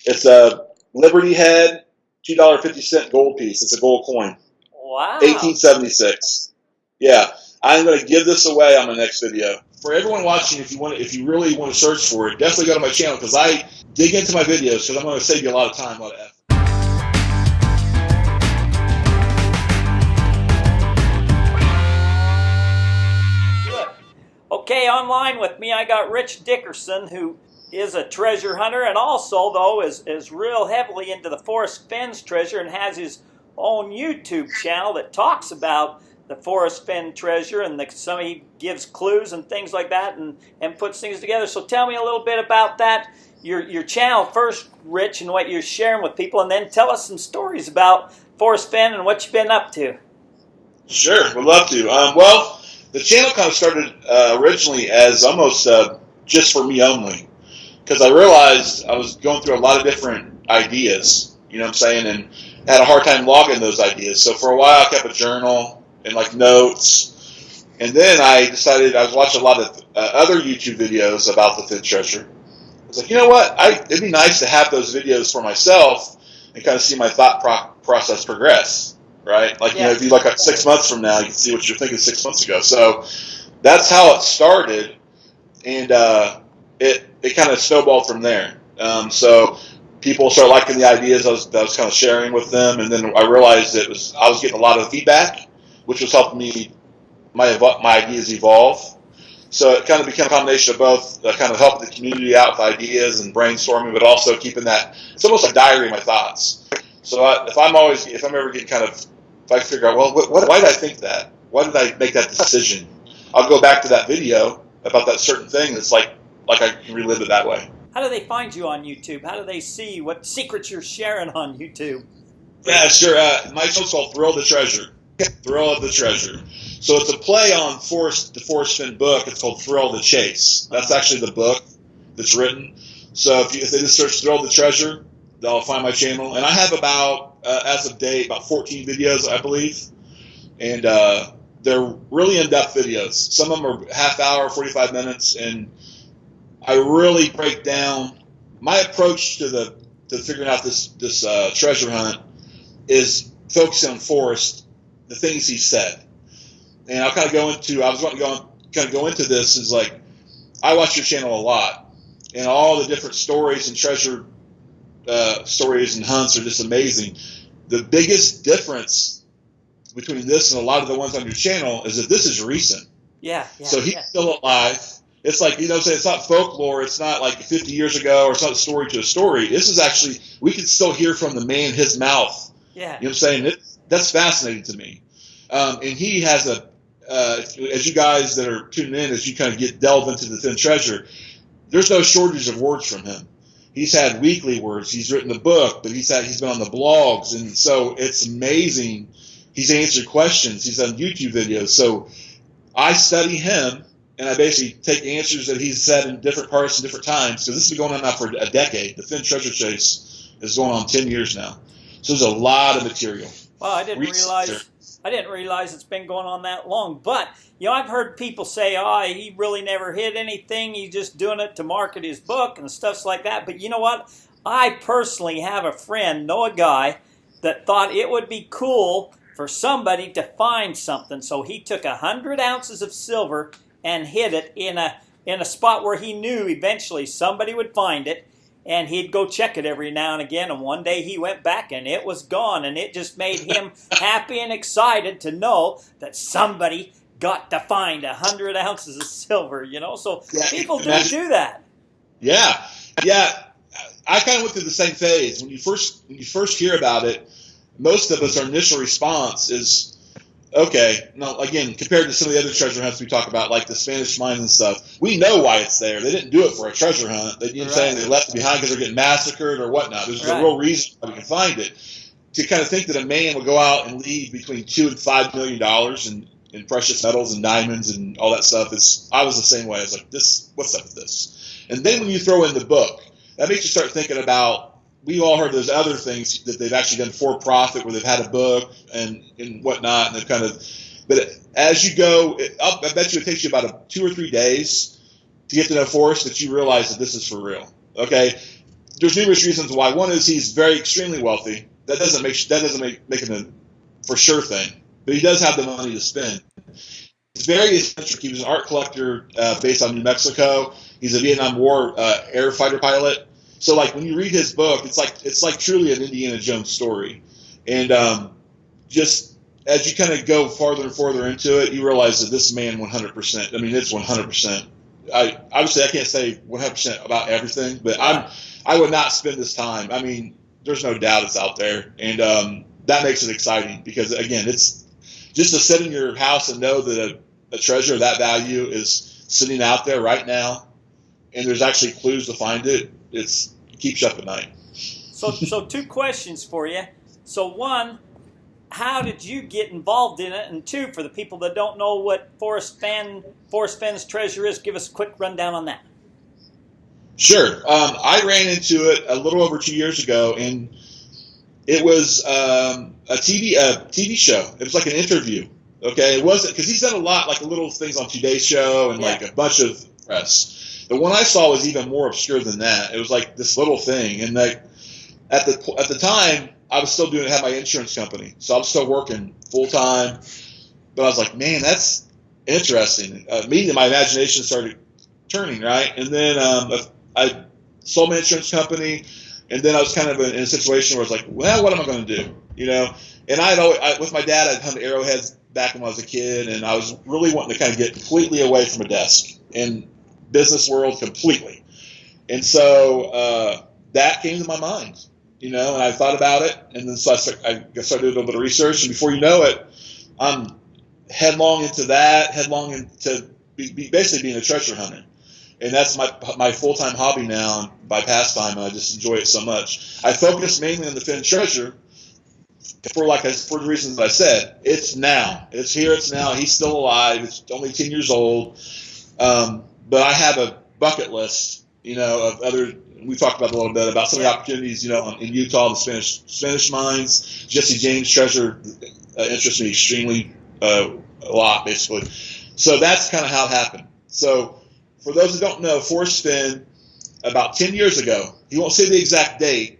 It's a Liberty Head, $2.50 gold piece. It's a gold coin. Wow. 1876. Yeah. I'm going to give this away on my next video. For everyone watching, if you really want to search for it, definitely go to my channel because I dig into my videos because I'm going to save you a lot of time, a lot of effort. Okay, online with me I got Rich Dickerson, who is a treasure hunter and also, though, is real heavily into the Forrest Fenn's treasure and has his own YouTube channel that talks about the Forrest Fenn treasure, and he gives clues and things like that and puts things together. So tell me a little bit about that, your channel first, Rich, and what you're sharing with people, and then tell us some stories about Forrest Fenn and what you've been up to. Sure, would love to. Well, the channel kind of started originally as almost just for me only, because I realized I was going through a lot of different ideas, you know what I'm saying, and had a hard time logging those ideas. So for a while I kept a journal and like notes, and then I decided I was watching a lot of other YouTube videos about the Fenn treasure. I was like, you know what, it'd be nice to have those videos for myself and kind of see my thought process progress. Right? Like, you know, if you look at 6 months from now, you can see what you're thinking 6 months ago. So that's how it started, and it kind of snowballed from there. So people started liking the ideas I was kind of sharing with them, and then I realized I was getting a lot of feedback, which was helping me my ideas evolve. So it kind of became a combination of both, kind of helping the community out with ideas and brainstorming, but also keeping that. It's almost like diary of my thoughts. So if I'm ever getting if I figure out, well, why did I think that? Why did I make that decision? I'll go back to that video about that certain thing. It's like I can relive it that way. How do they find you on YouTube? How do they see what secrets you're sharing on YouTube? Yeah, sure. My show's called Thrill of the Treasure. Thrill of the Treasure. So it's a play on the Forrest Fenn book. It's called Thrill of the Chase. That's actually the book that's written. So if they just search Thrill of the Treasure, they'll find my channel. And I have as of date, about 14 videos, I believe. And they're really in-depth videos. Some of them are half hour, 45 minutes. And I really break down my approach to figuring out this treasure hunt is focusing on Forrest, the things he said. And I'll kind of go into this is like, I watch your channel a lot, and all the different stories and treasure stories and hunts are just amazing. The biggest difference between this and a lot of the ones on your channel is that this is recent. Yeah. So he's still alive. It's like, you know, it's not folklore. It's not like 50 years ago, or it's not a story to a story. This is actually, we can still hear from the man, his mouth. Yeah. You know what I'm saying? That's fascinating to me. And he has as you guys that are tuning in, as you kind of delve into the Fenn treasure, there's no shortage of words from him. He's had weekly words. He's written the book, but he's been on the blogs, and so it's amazing. He's answered questions. He's done YouTube videos. So I study him, and I basically take answers that he's said in different parts and different times, because this has been going on now for a decade. The Fenn treasure chase is going on 10 years now. So there's a lot of material. Well, I didn't realize it's been going on that long. But, you know, I've heard people say, he really never hit anything. He's just doing it to market his book and stuff like that. But you know what? I personally have a friend, know a guy, that thought it would be cool for somebody to find something. So he took 100 ounces of silver and hid it in a spot where he knew eventually somebody would find it. And he'd go check it every now and again, and one day he went back and it was gone, and it just made him happy and excited to know that somebody got to find 100 ounces of silver, you know? So people do that. Yeah. I kind of went through the same phase. When you first hear about it, most of us, our initial response is, okay, now again, compared to some of the other treasure hunts we talk about, like the Spanish mines and stuff, we know why it's there. They didn't do it for a treasure hunt. You know what I'm saying? They left it behind because they're getting massacred or whatnot. There's a real reason why we can find it. To kind of think that a man would go out and leave between $2 and $5 million in precious metals and diamonds and all that stuff, I was the same way. I was like, what's up with this? And then when you throw in the book, that makes you start thinking about, we all heard those other things that they've actually done for profit, where they've had a book and whatnot, and they've kind of. But as you go, I bet you it takes you about 2 or 3 days to get to know Forrest that you realize that this is for real. Okay, there's numerous reasons why. One is he's very extremely wealthy. That doesn't make him a for sure thing, but he does have the money to spend. He's very eccentric. He was an art collector based on New Mexico. He's a Vietnam War air fighter pilot. So like when you read his book, it's like truly an Indiana Jones story. And just as you kind of go farther and farther into it, you realize that this man 100%. I mean, it's 100%. Obviously I can't say 100% about everything, but I would not spend this time. I mean, there's no doubt it's out there, and that makes it exciting because again, it's just to sit in your house and know that a treasure of that value is sitting out there right now, and there's actually clues to find it. It keeps you up at night. So two questions for you. So one, how did you get involved in it? And two, for the people that don't know what Forrest Fenn's treasure is, give us a quick rundown on that. Sure. I ran into it a little over 2 years ago, and it was a TV show. It was like an interview. Okay, it wasn't because he's done a lot, like little things on Today's Show and like a bunch of press. The one I saw was even more obscure than that. It was like this little thing, and like at the time, I was still had my insurance company, so I was still working full time. But I was like, man, that's interesting. Immediately, my imagination started turning right, and then I sold my insurance company, and then I was kind of in a situation where I was like, well, what am I going to do? You know, and with my dad, I'd hunted arrowheads back when I was a kid, and I was really wanting to kind of get completely away from a desk and business world completely. And so that came to my mind, you know, and I thought about it, and then so I started doing a little bit of research, and before you know it, I'm headlong into basically being a treasure hunter. And that's my full-time hobby now, and by pastime, and I just enjoy it so much. I focus mainly on the Fenn treasure for the reasons that I said. It's now. It's here. It's now. He's still alive. It's only 10 years old. But I have a bucket list, you know, of other. We talked about a little bit about some of the opportunities, you know, in Utah, the Spanish mines. Jesse James treasure interests me extremely a lot, basically. So that's kind of how it happened. So for those who don't know, Forrest Fenn, about 10 years ago, he won't say the exact date,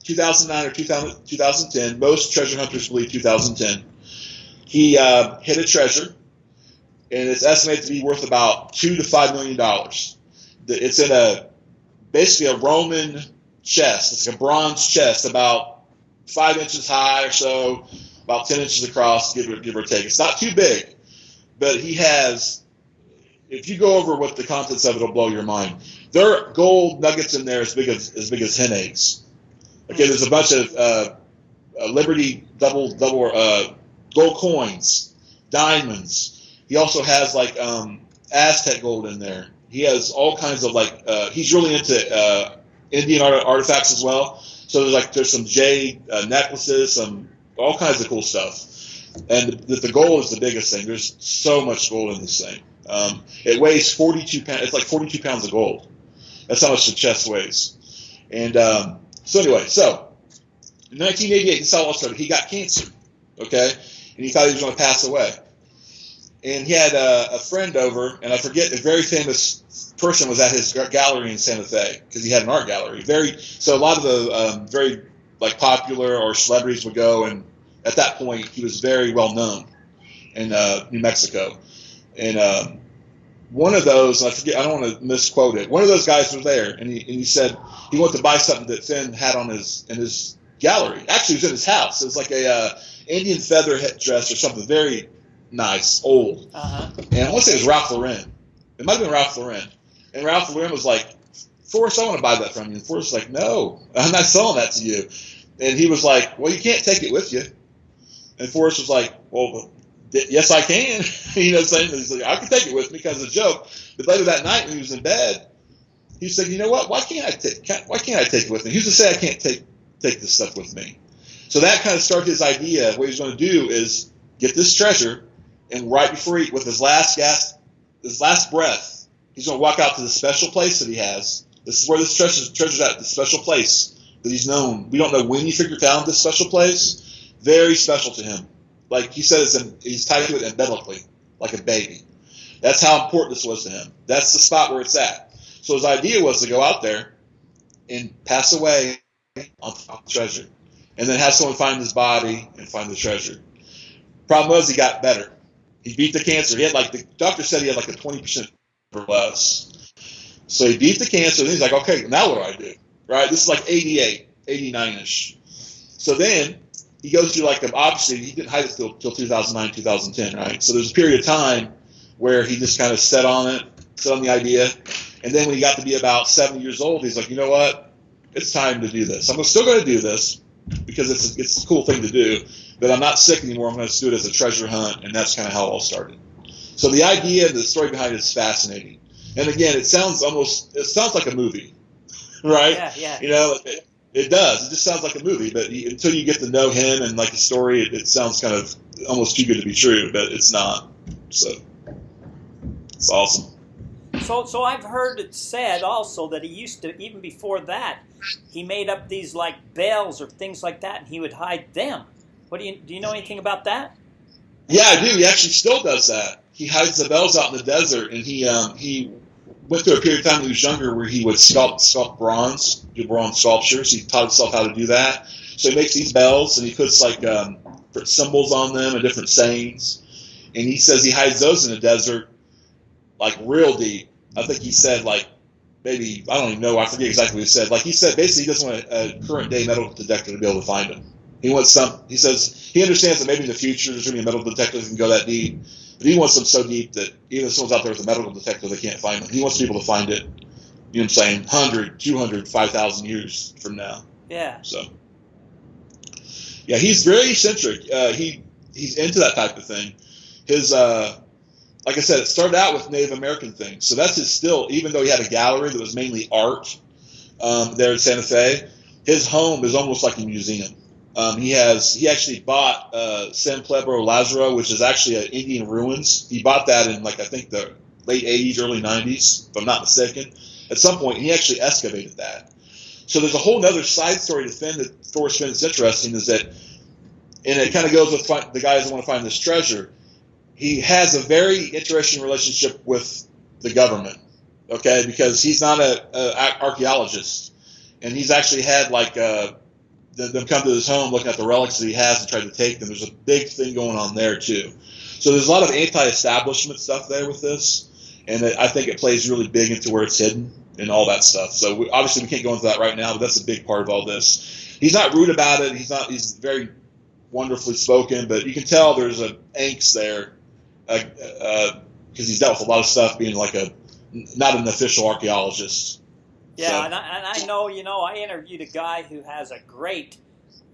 2009 or 2010. Most treasure hunters believe 2010. He hit a treasure, and it's estimated to be worth about $2 to $5 million. It's in basically a Roman chest. It's like a bronze chest, about 5 inches high or so, about 10 inches across, give or take. It's not too big, but he has. If you go over what the contents of it, it'll blow your mind. There are gold nuggets in there as big as hen eggs. Okay, there's a bunch of Liberty double gold coins, diamonds. He also has like Aztec gold in there. He has all kinds of he's really into Indian artifacts as well. So there's some jade necklaces, all kinds of cool stuff. And the gold is the biggest thing. There's so much gold in this thing. It weighs 42 pounds. It's like 42 pounds of gold. That's how much the chest weighs. And so in 1988, this all started. He got cancer, okay, and he thought he was going to pass away. And he had a friend over, and I forget, a very famous person was at his gallery in Santa Fe because he had an art gallery. So a lot of the very popular or celebrities would go, and at that point he was very well known in New Mexico. And one of those, I forget, I don't want to misquote it. One of those guys was there, and he said he wanted to buy something that Fenn had in his gallery. Actually, it was in his house. It was like a Indian feather dress or something very nice, old. And I want to say it was Ralph Lauren. It might have been Ralph Lauren. And Ralph Lauren was like, Forrest, I want to buy that from you. And Forrest was like, no, I'm not selling that to you. And he was like, well, you can't take it with you. And Forrest was like, well, yes, I can. You know what I'm saying? He's like, I can take it with me because it's a joke. But later that night when he was in bed, he said, you know what? Why can't I take it with me? He used to say I can't take this stuff with me. So that kind of started his idea. What he's going to do is get this treasure, and right before with his last breath, he's going to walk out to the special place that he has. This is where this treasure's at, the special place that he's known. We don't know when he found this special place. Very special to him. Like he says, he's tied to it umbilically, like a baby. That's how important this was to him. That's the spot where it's at. So his idea was to go out there and pass away on top of the treasure, and then have someone find his body and find the treasure. Problem was, he got better. He beat the cancer. He had the doctor said he had like a 20% or less. So he beat the cancer. Then he's like, okay, now what do I do? Right? This is like 88, 89-ish. So then he goes through obviously he didn't hide it till 2009, 2010, right? So there's a period of time where he just kind of set on the idea. And then when he got to be about 70 years old, he's like, you know what? It's time to do this. I'm still going to do this because it's a cool thing to do, but I'm not sick anymore. I'm going to do it as a treasure hunt, and that's kind of how it all started. So the idea, the story behind it is fascinating. And again, it sounds like a movie, right? Yeah. It does. It just sounds like a movie, but until you get to know him and the story, it sounds kind of almost too good to be true, but it's not. So it's awesome. So I've heard it said also that he used to, even before that, he made up these bells or things like that, and he would hide them. Do you know anything about that? Yeah, I do. He actually still does that. He hides the bells out in the desert, and he went through a period of time when he was younger where he would sculpt bronze, do bronze sculptures. He taught himself how to do that. So he makes these bells, and he puts different symbols on them and different sayings. And he says he hides those in the desert, real deep. I think he said maybe, I don't even know, I forget exactly what he said. He said basically he doesn't want a current day metal detector to be able to find him. He says he understands that maybe in the future there's going to be a metal detector that can go that deep, but he wants them so deep that even if someone's out there with a metal detector, they can't find them. He wants people to find it, you know what I'm saying, 100, 200, 5,000 years from now. Yeah. So, yeah, he's very eccentric. He's into that type of thing. His, like I said, it started out with Native American things. So that's his still, even though he had a gallery that was mainly art there in Santa Fe, his home is almost like a museum. He actually bought San Pueblo Lazaro, which is actually an Indian ruins. He bought that in I think the late 80s, early 90s, if I'm not mistaken. At some point, he actually excavated that. So there's a whole other side story to Fenn that Forrest Fenn is interesting, is that, and it kind of goes with the guys that want to find this treasure. He has a very interesting relationship with the government, okay, because he's not an archaeologist, and he's actually had them come to his home looking at the relics that he has and try to take them. There's a big thing going on there too. So there's a lot of anti-establishment stuff there with this, and I think it plays really big into where it's hidden and all that stuff. So obviously we can't go into that right now, but that's a big part of all this. He's not rude about it. He's very wonderfully spoken, but you can tell there's an angst there because he's dealt with a lot of stuff being not an official archaeologist. Yeah, so. and I know, I interviewed a guy who has a great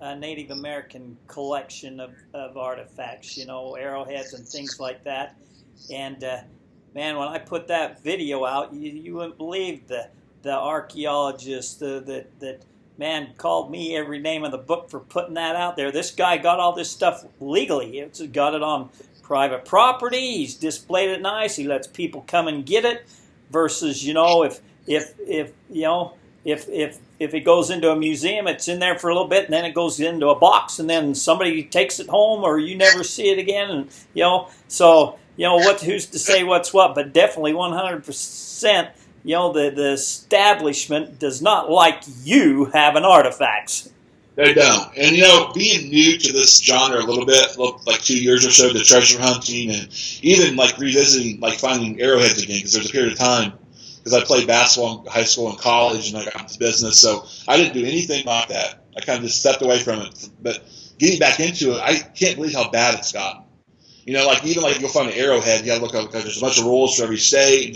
Native American collection of artifacts, arrowheads and things like that. And, man, when I put that video out, you wouldn't believe the archaeologist that man called me every name in the book for putting that out there. This guy got all this stuff legally. He's got it on private property. He's displayed it nice. He lets people come and get it. Versus, if it goes into a museum, it's in there for a little bit, and then it goes into a box, and then somebody takes it home, or you never see it again. And who's to say what's what? But definitely 100%. The establishment does not like you having artifacts. They don't. And, being new to this genre a little bit, like 2 years or so, to treasure hunting and even revisiting, finding arrowheads again, because there's a period of time, because I played basketball in high school and college, and I got into business, so I didn't do anything like that. I kind of just stepped away from it. But getting back into it, I can't believe how bad it's gotten. Even you'll find an arrowhead, you got to look up, because there's a bunch of rules for every sstate,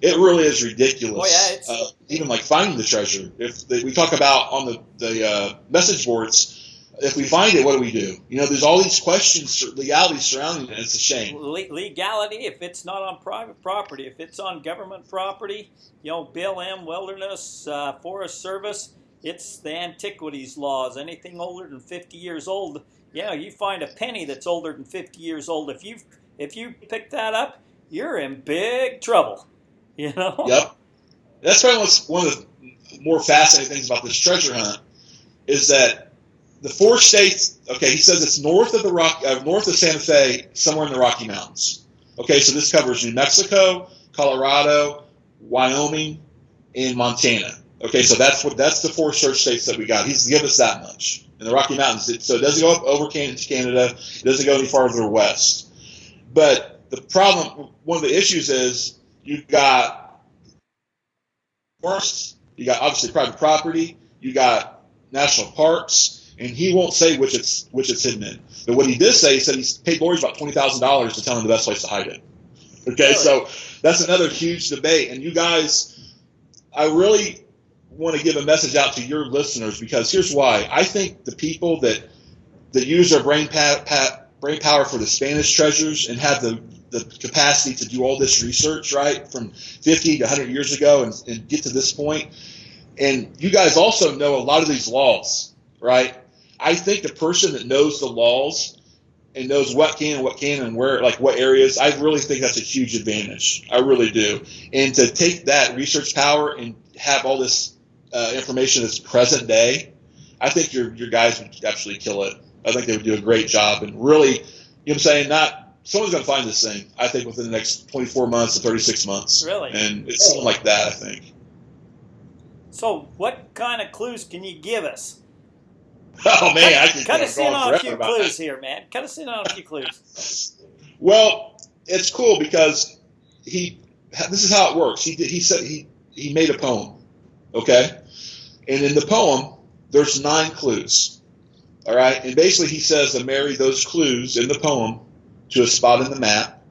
it really is ridiculous. Oh, yeah, even finding the treasure. We talk about on the message boards, if we find it, what do we do? There's all these questions, legalities surrounding it. It's a shame. Legality, if it's not on private property, if it's on government property, Bill M. Wilderness Forest Service, it's the antiquities laws. Anything older than 50 years old, you find a penny that's older than 50 years old. If you pick that up, you're in big trouble. Yep. That's probably one of the more fascinating things about this treasure hunt is that the 4 states. Okay, he says it's north of Santa Fe, somewhere in the Rocky Mountains. Okay, so this covers New Mexico, Colorado, Wyoming, and Montana. Okay, so that's the 4 search states that we got. He's given us that much. In the Rocky Mountains, so it doesn't go up over Canada. It doesn't go any farther west. But the problem, one of the issues is you've got forests, you got obviously private property, you got national parks, and he won't say which it's hidden in. But what he did say, he said he's paid lawyers about $20,000 to tell him the best place to hide it. Okay, so that's another huge debate. And you guys, I really want to give a message out to your listeners, because here's why. I think the people that use their brain power for the Spanish treasures and have the capacity to do all this research, right, from 50 to 100 years ago and get to this point, and you guys also know a lot of these laws, right? I think the person that knows the laws and knows what can and where, like what areas, I really think that's a huge advantage. I really do. And to take that research power and have all this information that's present day, I think your guys would absolutely kill it. I think they would do a great job, and really, you know what I'm saying, someone's going to find this thing, I think, within the next 24 months to 36 months. Really? And it's something like that, I think. So what kind of clues can you give us? Oh, man, I can cut us in on a few clues that. Here, man. Cut us in on a few clues. Well, it's cool because this is how it works. He said he made a poem. Okay, and in the poem, there's 9 clues. All right, and basically he says to marry those clues in the poem to a spot in the map,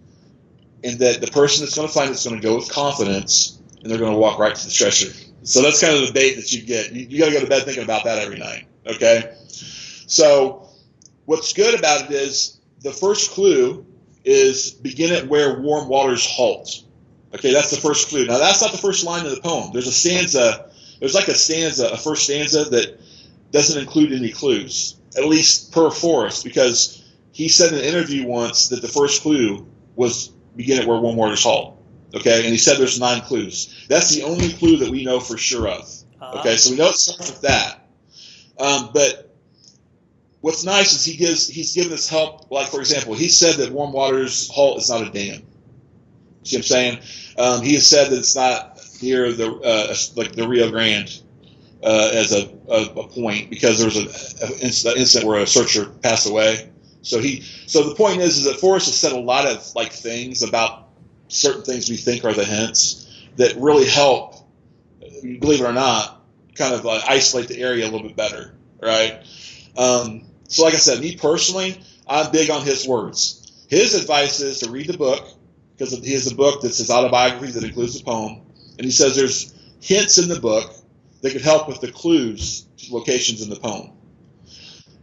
and that the person that's going to find it's going to go with confidence, and they're going to walk right to the treasure. So that's kind of the bait that you get. You got to go to bed thinking about that every night. Okay, so what's good about it is the first clue is begin at where warm waters halt. Okay, that's the first clue. Now, that's not the first line of the poem. There's a stanza. There's like a first stanza that doesn't include any clues, at least per Forrest, because he said in an interview once that the first clue was begin at where warm waters halt. Okay, and he said there's 9 clues. That's the only clue that we know for sure of. Okay, so we know it starts with that. But what's nice is he's given us help. Like, for example, he said that warm waters halt is not a dam. See what I'm saying? He has said that it's not near the Rio Grande as a point, because there was an incident where a searcher passed away. So the point is that Forrest has said a lot of things about certain things we think are the hints that really help, believe it or not, kind of isolate the area a little bit better, right? So like I said, me personally, I'm big on his words. His advice is to read the book, because he has a book that's his autobiography that includes the poem, and he says there's hints in the book that could help with the clues to locations in the poem.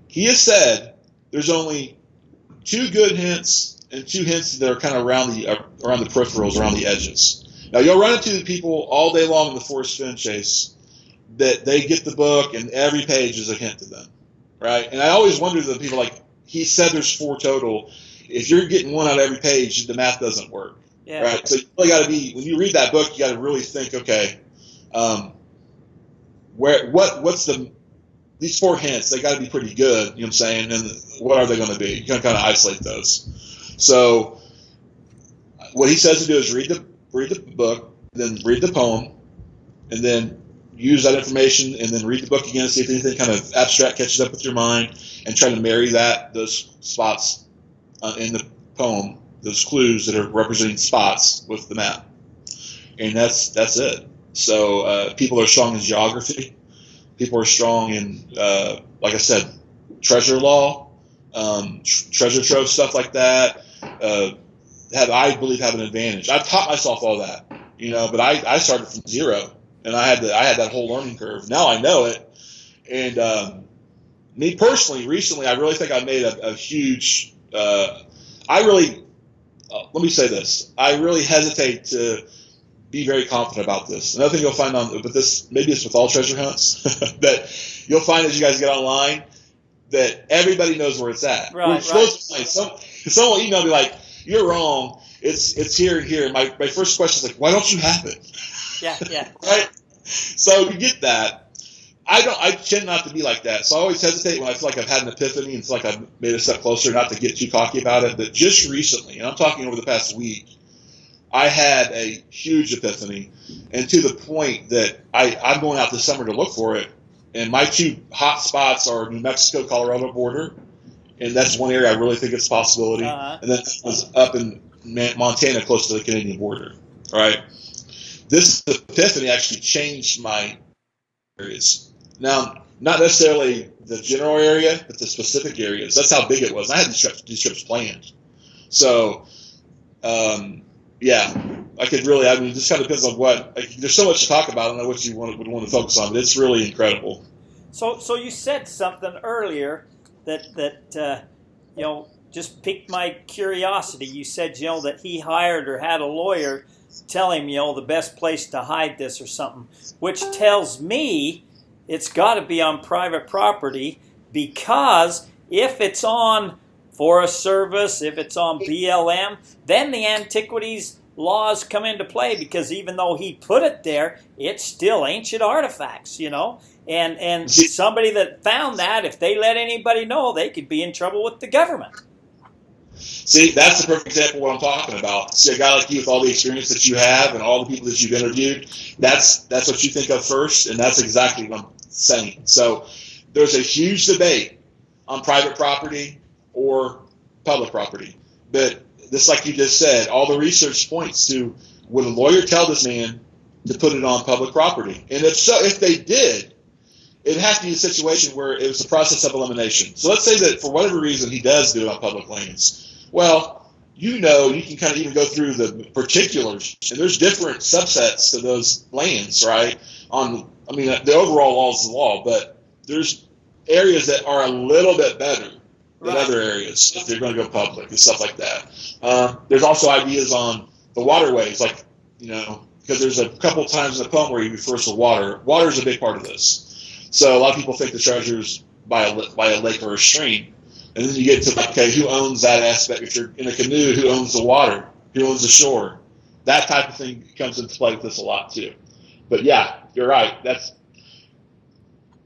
He has said there's only 2 good hints and 2 hints that are kind of around the peripherals, around the edges. Now, you'll run into people all day long in the Forrest Fenn chase that they get the book and every page is a hint to them, right? And I always wonder to the people, he said there's 4 total. If you're getting 1 out of every page, the math doesn't work, right? So you really got to be, when you read that book, you got to really think, okay, what's these 4 hints? They got to be pretty good, you know what I'm saying? And what are they going to be? You can kind of isolate those. So what he says to do is read the book, then read the poem, and then use that information, and then read the book again, see if anything kind of abstract catches up with your mind, and try to marry those spots in the poem, those clues that are representing spots with the map. And that's it. So people are strong in geography. People are strong in, like I said, treasure law, treasure trove, stuff like that. I believe have an advantage. I've taught myself all that, but I started from zero, and I had that whole learning curve. Now I know it. And me personally, recently, I really think I made a huge let me say this. I really hesitate to be very confident about this. Another thing you'll find but this, maybe it's with all treasure hunts, that you'll find as you guys get online that everybody knows where it's at. Right. Someone will email me like, you're wrong. It's here and here. My first question is why don't you have it? Yeah. Right? So you get that. I tend not to be like that. So I always hesitate when I feel like I've had an epiphany and feel like I've made a step closer, not to get too cocky about it. But just recently, and I'm talking over the past week, I had a huge epiphany, and to the point that I'm going out this summer to look for it. And my two hot spots are New Mexico, Colorado border, and that's one area I really think it's a possibility. And then it was up in Montana, close to the Canadian border. All right. This epiphany actually changed my areas. Now, not necessarily the general area, but the specific areas. That's how big it was. I had these trips planned. So, yeah, I could really, I mean, it just kind of depends on what, like, there's so much to talk about. I don't know what you would want to focus on, but it's really incredible. So you said something earlier that just piqued my curiosity. You said, that he hired or had a lawyer tell him, the best place to hide this or something, which tells me it's got to be on private property, because if it's on Forest Service, if it's on BLM, then the antiquities laws come into play, because even though he put it there, it's still ancient artifacts, and somebody that found that, if they let anybody know, they could be in trouble with the government. See, that's the perfect example of what I'm talking about. See, a guy like you with all the experience that you have and all the people that you've interviewed, that's what you think of first, and that's exactly what I'm saying. So there's a huge debate on private property or public property. But just like you just said, all the research points to, would a lawyer tell this man to put it on public property? And if they did, it'd have to be a situation where it was a process of elimination. So let's say that for whatever reason he does do it on public lands. Well, you can kind of even go through the particulars, and there's different subsets to those lands, right? The overall law is the law, but there's areas that are a little bit better than other areas if they're going to go public and stuff like that. There's also ideas on the waterways, because there's a couple times in the poem where he refers to water. Water is a big part of this. So a lot of people think the treasure's by a lake or a stream. And then you get to, okay, who owns that aspect? If you're in a canoe, who owns the water? Who owns the shore? That type of thing comes into play with this a lot, too. But, yeah, you're right.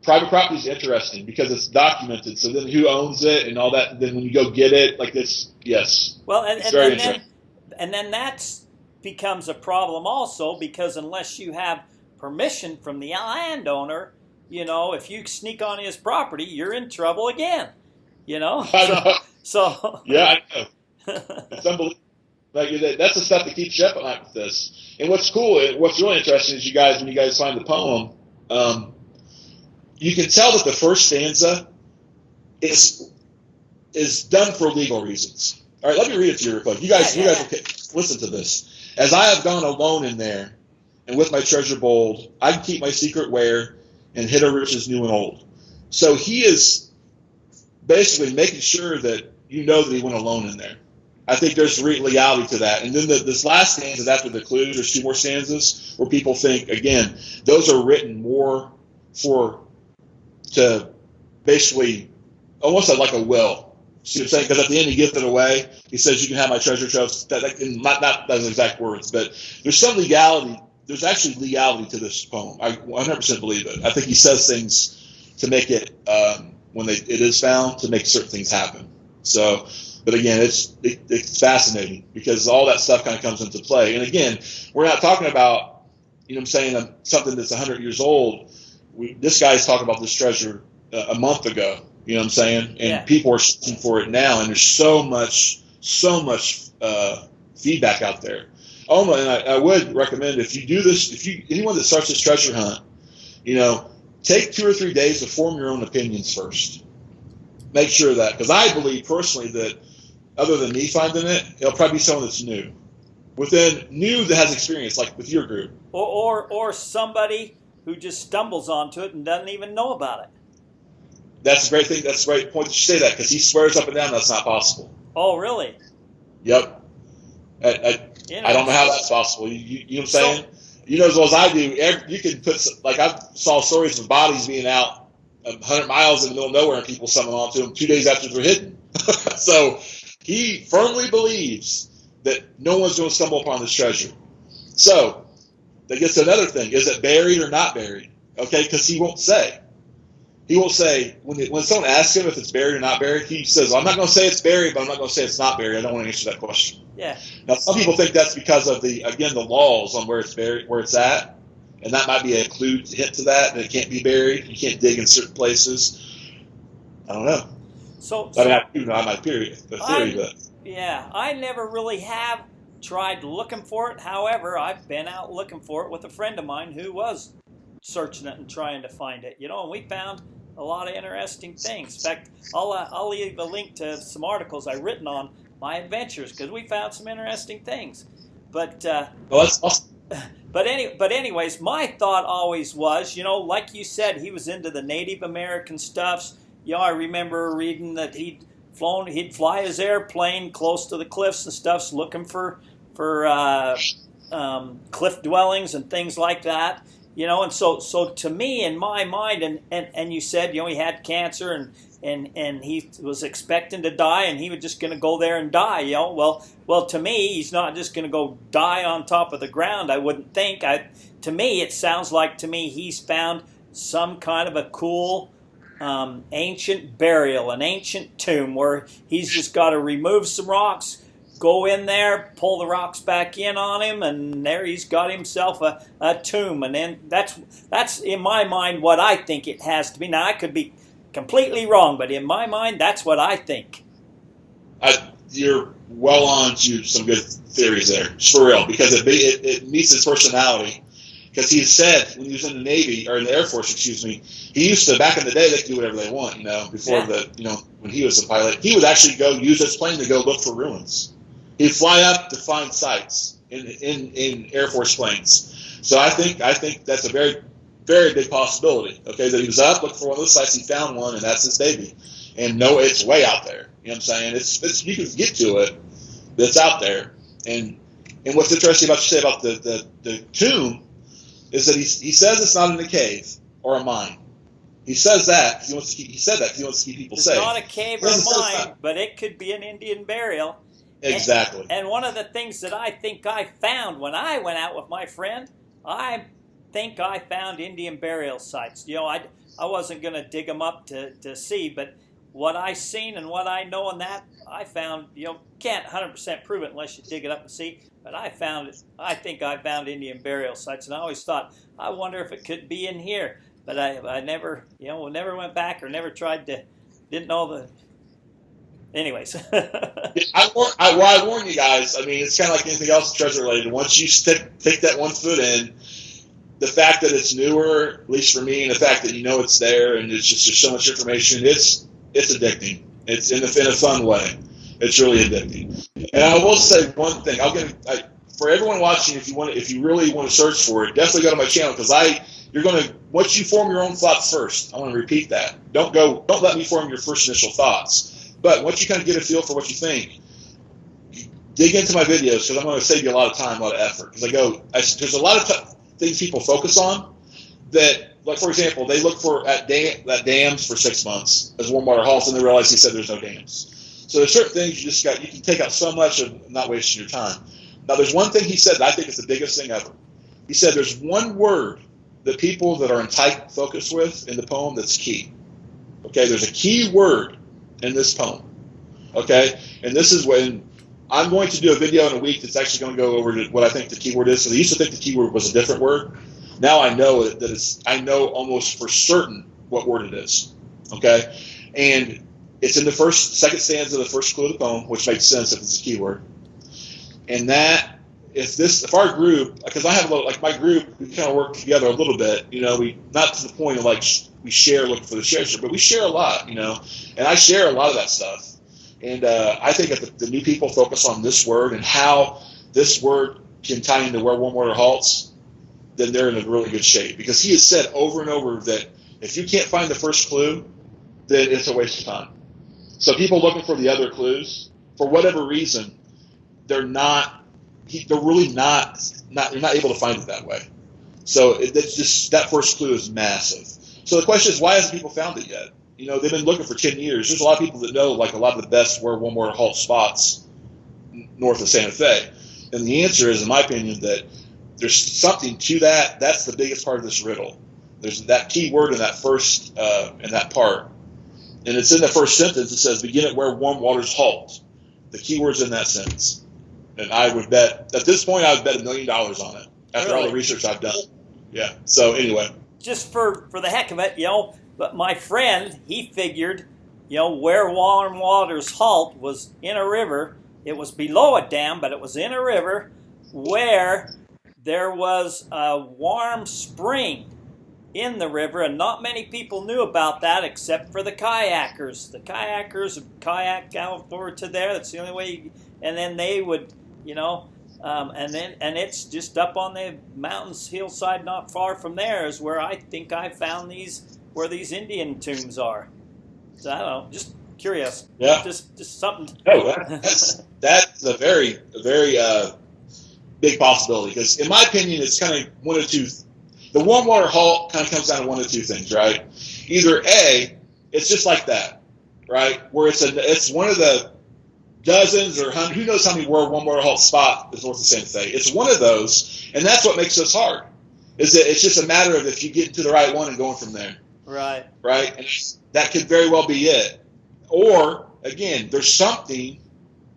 Private property is interesting because it's documented. So then who owns it and all that? Then when you go get it, like this, yes. Well, and then that becomes a problem also, because unless you have permission from the landowner, if you sneak on his property, you're in trouble again. So yeah, I know. It's unbelievable. That's the stuff that keeps you up at night with this. And what's cool, what's really interesting is when you guys find the poem, you can tell that the first stanza is done for legal reasons. All right, let me read it to you real quick. You guys, okay, listen to this. As I have gone alone in there, and with my treasure bold, I can keep my secret where, and hid her riches new and old. So he is basically making sure that that he went alone in there. I think there's reality to that. And then this last stanza is after the clues. There's two more stanzas where people think, again, those are written more to basically almost like a will. See what I'm saying? Because at the end he gives it away. He says, "You can have my treasure trove." Not those exact words, but there's some legality. There's actually legality to this poem. I 100% believe it. I think he says things to make it when it is found, to make certain things happen. So, but again, it's fascinating because all that stuff kind of comes into play. And again, we're not talking about, something that's 100 years old. This guy's talking about this treasure a month ago. You know what I'm saying? And people are searching for it now, and there's so much feedback out there. And I would recommend, if you do this, anyone that starts this treasure hunt, take 2 or 3 days to form your own opinions first. Make sure of that, because I believe personally that other than me finding it, it'll probably be someone that's new that has experience, like with your group, or somebody who just stumbles onto it and doesn't even know about it. That's a great thing. That's a great point that you say that, because he swears up and down that's not possible. Oh, really? Yep. I don't know how that's possible. You know what I'm saying? As well as I do, you can put, I saw stories of bodies being out 100 miles in the middle of nowhere and people summon onto them 2 days after they're hidden. So he firmly believes that no one's going to stumble upon this treasure. So that gets to another thing. Is it buried or not buried? Okay, because he won't say. He won't say, when someone asks him if it's buried or not buried, he says, I'm not going to say it's buried, but I'm not going to say it's not buried. I don't want to answer that question. Yeah. Now, some people think that's because of the laws on where it's buried, where it's at, and that might be a clue hint to that, and it can't be buried. You can't dig in certain places. I don't know. I mean, I might theory, but yeah, I never really have tried looking for it. However, I've been out looking for it with a friend of mine who was searching it and trying to find it. And we found a lot of interesting things. In fact, I'll leave a link to some articles I've written on my adventures because we found some interesting things. But well, that's awesome. But anyways, my thought always was, like you said, he was into the Native American stuffs. I remember reading that he'd fly his airplane close to the cliffs and stuff, looking for cliff dwellings and things like that. And so to me, in my mind, and you said, he had cancer and he was expecting to die, and he was just going to go there and die. Well, to me, he's not just going to go die on top of the ground. I wouldn't think. To me, it sounds like he's found some kind of a cool ancient burial, an ancient tomb, where he's just got to remove some rocks, go in there, pull the rocks back in on him, and there he's got himself a tomb. And then that's in my mind what I think it has to be. Now, I could be completely wrong, but in my mind, that's what I think. You're well on to some good theories there, just for real, because it meets his personality. Because he said when he was in the Navy, or in the Air Force, excuse me, he used to, back in the day, they could do whatever they want, before when he was a pilot, he would actually go use his plane to go look for ruins. He'd fly up to find sites in Air Force planes. So I think that's a very, very big possibility. Okay, that he was up looking for one of those sites, he found one, and that's his baby. And no, it's way out there. You know what I'm saying? It's you can get to it, but it's out there. And what's interesting about you say about the tomb is that he says it's not in a cave or a mine. He says that because he said that because he wants to keep people safe. It's not a cave or a mine, but it could be an Indian burial. Exactly. And one of the things that I think I found when I went out with my friend, I think I found Indian burial sites. I wasn't going to dig them up to see, but what I seen and what I know in that, I found, can't 100% prove it unless you dig it up and see, but I think I found Indian burial sites, and I always thought, I wonder if it could be in here, but I never, never went back or never tried to, didn't know the, anyways. I warn you guys, I mean, it's kind of like anything else treasure related. Once you take that 1 foot in, the fact that it's newer, at least for me, and the fact that it's there and it's just there's so much information, it's addicting. It's in a fun way. It's really addicting. And I will say one thing. For everyone watching, if you really want to search for it, definitely go to my channel because once you form your own thoughts first. I want to repeat that. Don't let me form your first initial thoughts. But once you kind of get a feel for what you think, dig into my videos because I'm going to save you a lot of time, a lot of effort. Because there's a lot of things people focus on that, like for example, they look at dams for 6 months as warm water halts, and they realize he said there's no dams. So there's certain things you can take out so much of not wasting your time. Now there's one thing he said that I think is the biggest thing ever. He said there's one word that people that are in tight focus with in the poem that's key. Okay, there's a key word in this poem. Okay, and this is when I'm going to do a video in a week that's actually going to go over what I think the key word is. So I used to think the key word was a different word. Now I know I know almost for certain what word it is. Okay, and it's in the second stanza of the first clue of the poem, which makes sense if it's a keyword. And that, if our group, because I have my group, we kind of work together a little bit, we, not to the point of we share looking for the share, but we share a lot, and I share a lot of that stuff. And I think if the new people focus on this word and how this word can tie into where warm water halts, then they're in a really good shape. Because he has said over and over that if you can't find the first clue, then it's a waste of time. So people looking for the other clues, for whatever reason, they're really not able to find it that way. So that first clue is massive. So the question is, why hasn't people found it yet? They've been looking for 10 years. There's a lot of people that know a lot of the best warm water halt spots north of Santa Fe. And the answer is, in my opinion, that there's something to that. That's the biggest part of this riddle. There's that key word in that first in that part. And it's in the first sentence. It says, begin at where warm waters halt. The key word's in that sentence. And I would bet, at this point, I would bet $1 million on it after all the research I've done. Yeah. So anyway. Just for the heck of it, but my friend, he figured, where warm waters halt was in a river. It was below a dam, but it was in a river where there was a warm spring in the river, and not many people knew about that except for the kayakers. The kayakers would kayak out over to there. That's the only way. And then they would, and it's just up on the mountains hillside, not far from there, is where I think I found where these Indian tombs are. So I don't know, just curious. Yeah. Just something. Oh, that's a very big possibility, because in my opinion, it's kind of one of two. The warm water halt kind of comes down to one of two things, right? Either A, it's just like that, right? Where it's one of the dozens or who knows how many warm water halt spot is worth the same thing. It's one of those, and that's what makes this hard. Is that it's just a matter of if you get into the right one and going from there. Right. Right? And that could very well be it. Or, again, there's something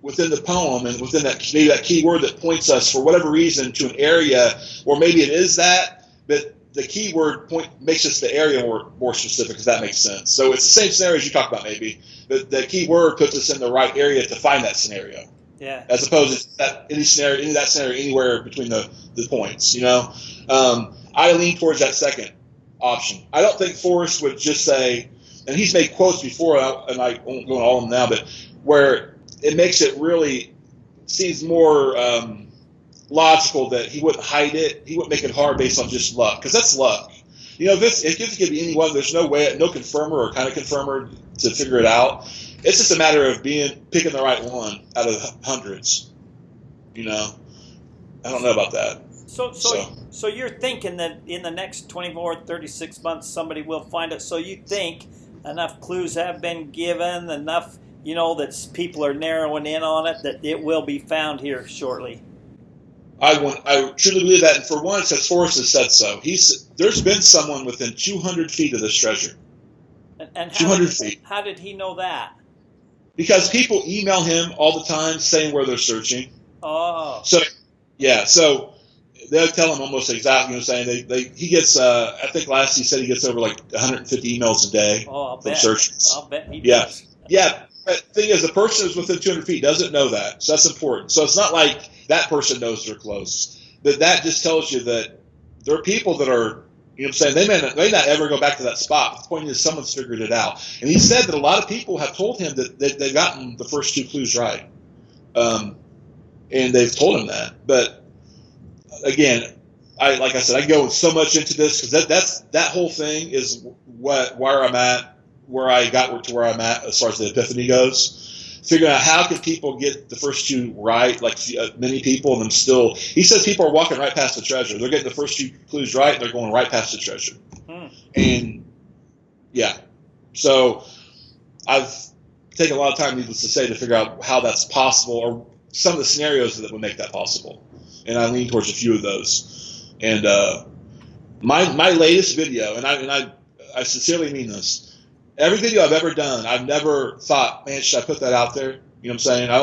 within the poem and within that key word that points us, for whatever reason, to an area, or maybe it is that, but the key word makes us the area more specific, if that makes sense. So it's the same scenario as you talked about, maybe, but the key word puts us in the right area to find that scenario. Yeah. As opposed to that scenario anywhere between the points, I lean towards that second option. I don't think Forrest would just say, and he's made quotes before, and I won't go into all of them now, but where it makes it really seems more logical that he wouldn't hide it. He wouldn't make it hard based on just luck, because that's luck. If this could be anyone, there's no confirmer or kind of confirmer to figure it out. It's just a matter of picking the right one out of hundreds. I don't know about that. So you're thinking that in the next 24, 36 months somebody will find it. So you think enough clues have been given, enough, that people are narrowing in on it, that it will be found here shortly. I truly believe that, and for one, it says Forrest has said so. There's been someone within 200 feet of this treasure. And 200 feet. How did he know that? Because people email him all the time saying where they're searching. Oh. So they'll tell him almost exactly what I'm saying. He gets, I think last he said he gets over like 150 emails a day from searches. I'll bet he does. Yeah. But the thing is, the person who's within 200 feet doesn't know that. So that's important. So it's not like that person knows they're close. But that just tells you that there are people that are, they may not ever go back to that spot. But the point is, someone's figured it out. And he said that a lot of people have told him that they've gotten the first two clues right. And they've told him that. But again, like I said, I go so much into this because that whole thing is where I'm at, where I got to where I'm at as far as the epiphany goes. Figuring out how can people get the first two right, like many people, and them still. He says people are walking right past the treasure. They're getting the first two clues right, and they're going right past the treasure. And yeah, so I've taken a lot of time, needless to say, to figure out how that's possible, or some of the scenarios that would make that possible. And I lean towards a few of those. And my latest video, and I sincerely mean this. Every video I've ever done, I've never thought, man, should I put that out there? You know what I'm saying? I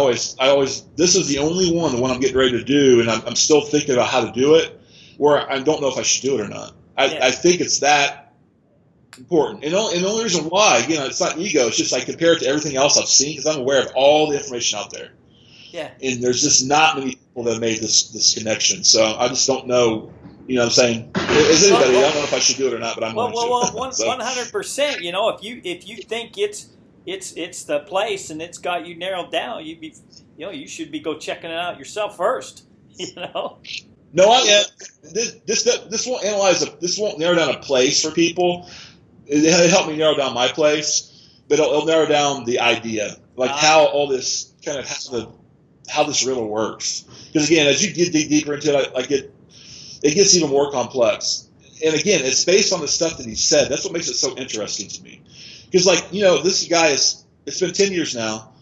always, this is the only one, the one I'm getting ready to do, and I'm still thinking about how to do it, where I don't know if I should do it or not. I think it's that important. And the only reason why, it's not ego, it's just I compare it to everything else I've seen, because I'm aware of all the information out there. Yeah. And there's just not many people that have made this connection. So I just don't know. You know what I'm saying? Is anybody? I don't know if I should do it or not, but I'm going to. 100%. If you think it's the place and it's got you narrowed down, you should be go checking it out yourself first. No, this won't analyze. This won't narrow down a place for people. It helped me narrow down my place, but it'll narrow down the idea, like how all this kind of how this riddle works. Because again, as you get deeper into it, it gets even more complex. And again, it's based on the stuff that he said. That's what makes it so interesting to me. Because, this guy it's been 10 years now.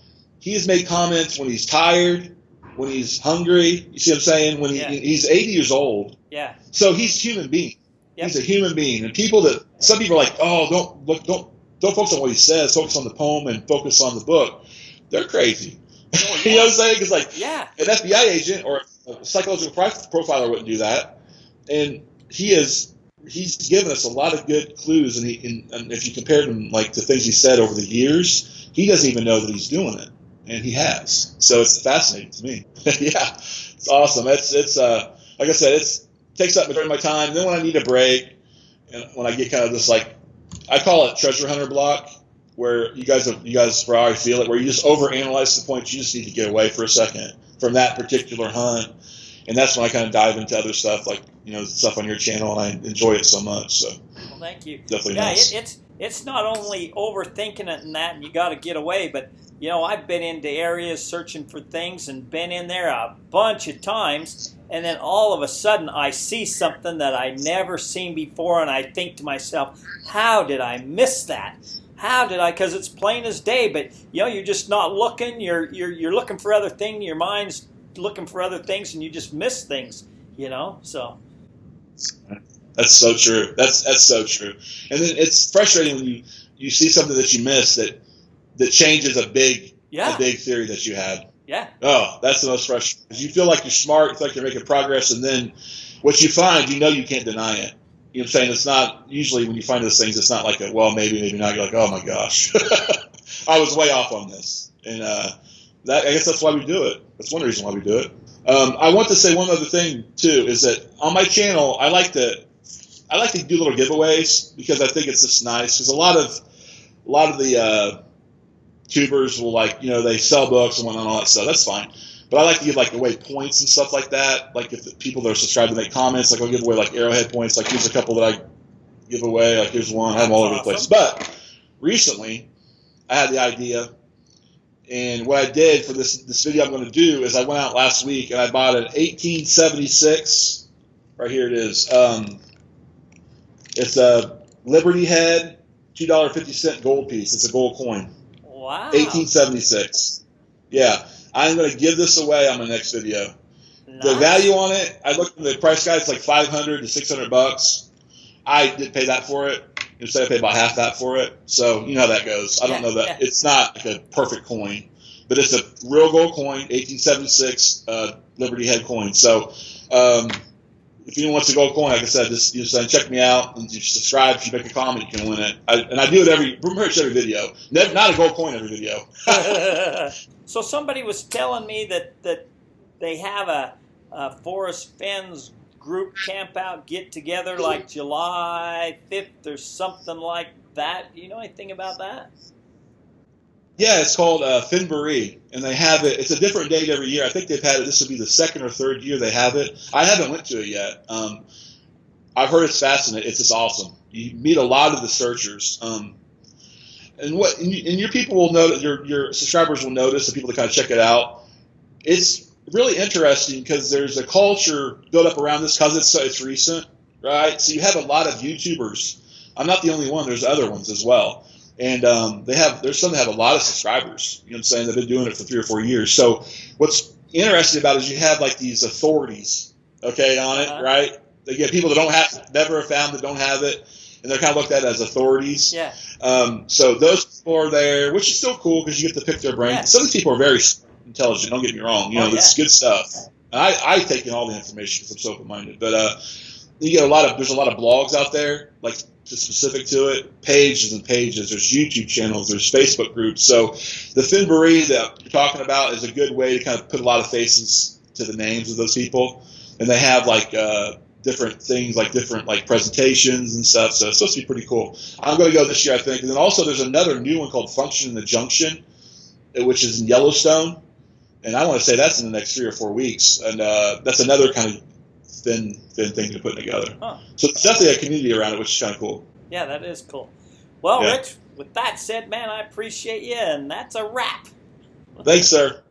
He has made comments when he's tired, when he's hungry. You see what I'm saying? When he's 80 years old. Yeah. So he's a human being. Yep. He's a human being. And some people are like, oh, don't focus on what he says. Focus on the poem and focus on the book. They're crazy. Oh, yeah. You know what I'm saying? Because like Yeah. an FBI agent or a psychological profiler wouldn't do that, and he's given us a lot of good clues, and if you compare him like to things he said over the years, he doesn't even know that he's doing it, and he has. So it's fascinating to me. Yeah, it's awesome. It's like I said, it takes up majority of my time. And then when I need a break, and when I get kind of this like, I call it treasure hunter block, where you guys probably feel it, where you just overanalyze to the point you just need to get away for a second from that particular hunt. And that's when I kind of dive into other stuff, like, you know, stuff on your channel, and I enjoy it so much. So, well, thank you. Definitely yeah, nice. It's not only overthinking it and that, and you got to get away, but, you know, I've been into areas searching for things and been in there a bunch of times, and then all of a sudden I see something that I never seen before, and I think to myself, how did I miss that? How did I? Because it's plain as day, but, you know, you're just not looking. You're looking for other things. Your mind's looking for other things, and you just miss things, you know. So that's so true. That's so true. And then it's frustrating when you see something that you miss that changes a big theory that you had. Yeah. Oh, that's the most frustrating. Because you feel like you're smart, you feel like you're making progress, and then what you find, you know, you can't deny it. You know what I'm saying? It's not usually when you find those things, it's not like well, maybe not. You're like, oh my gosh, I was way off on this, and I guess that's why we do it. That's one reason why we do it. I want to say one other thing too, is that on my channel, I like to do little giveaways because I think it's just nice. Because a lot of the tubers will, like, you know, they sell books and whatnot, and all that stuff. That's fine. But I like to give like away points and stuff like that. Like if the people that are subscribed to make comments, like I'll give away like arrowhead points. Like here's a couple that I give away. Like here's one. I have them all over the place. But recently, I had the idea. And what I did for this video I'm going to do is I went out last week and I bought an 1876. Right here it is. It's a Liberty Head, $2.50 gold piece. It's a gold coin. Wow. 1876. Yeah. I'm going to give this away on my next video. Nice. The value on it, I looked at the price guide, it's like $500 to $600. I didn't pay that for it. Instead, I paid about half that for it. So, you know how that goes. I don't know that. It's not like a perfect coin, but it's a real gold coin, 1876 Liberty Head coin. So, if anyone wants a gold coin, like I said, just check me out. And if you subscribe, if you make a comment, you can win it. And I do it pretty much every video. Not a gold coin every video. So somebody was telling me that they have a Forrest Fenn's group camp out, get together like July 5th or something like that. Do you know anything about that? Yeah, it's called Finbury, and they have it. It's a different date every year. I think they've had it. This will be the second or third year they have it. I haven't went to it yet. I've heard it's fascinating. It's just awesome. You meet a lot of the searchers, and your people will notice. Your subscribers will notice. The people that kind of check it out. It's really interesting because there's a culture built up around this because it's recent, right? So you have a lot of YouTubers. I'm not the only one. There's other ones as well. And there's some that have a lot of subscribers. You know what I'm saying? They've been doing it for 3 or 4 years. So what's interesting about it is you have like these authorities, okay, on it, right? They get people that never have found that don't have it, and they're kind of looked at as authorities. Yeah. So those people are there, which is still cool because you get to pick their brain. Yeah. Some of these people are very intelligent. Don't get me wrong. You know, it's good stuff. And I take in all the information because I'm so open-minded. But you get there's a lot of blogs out there, like specific to it, pages and pages. There's YouTube channels, there's Facebook groups. So the Finbury that you're talking about is a good way to kind of put a lot of faces to the names of those people. And they have like different things, like different like presentations and stuff. So it's supposed to be pretty cool. I'm going to go this year, I think. And then also there's another new one called Function in the Junction, which is in Yellowstone. And I want to say that's in the next 3 or 4 weeks. And that's another kind of thin thing to put together. Huh. So it's definitely a community around it, which is kind of cool. Yeah, that is cool. Well, Rich, with that said, man, I appreciate you, and that's a wrap. Thanks, sir.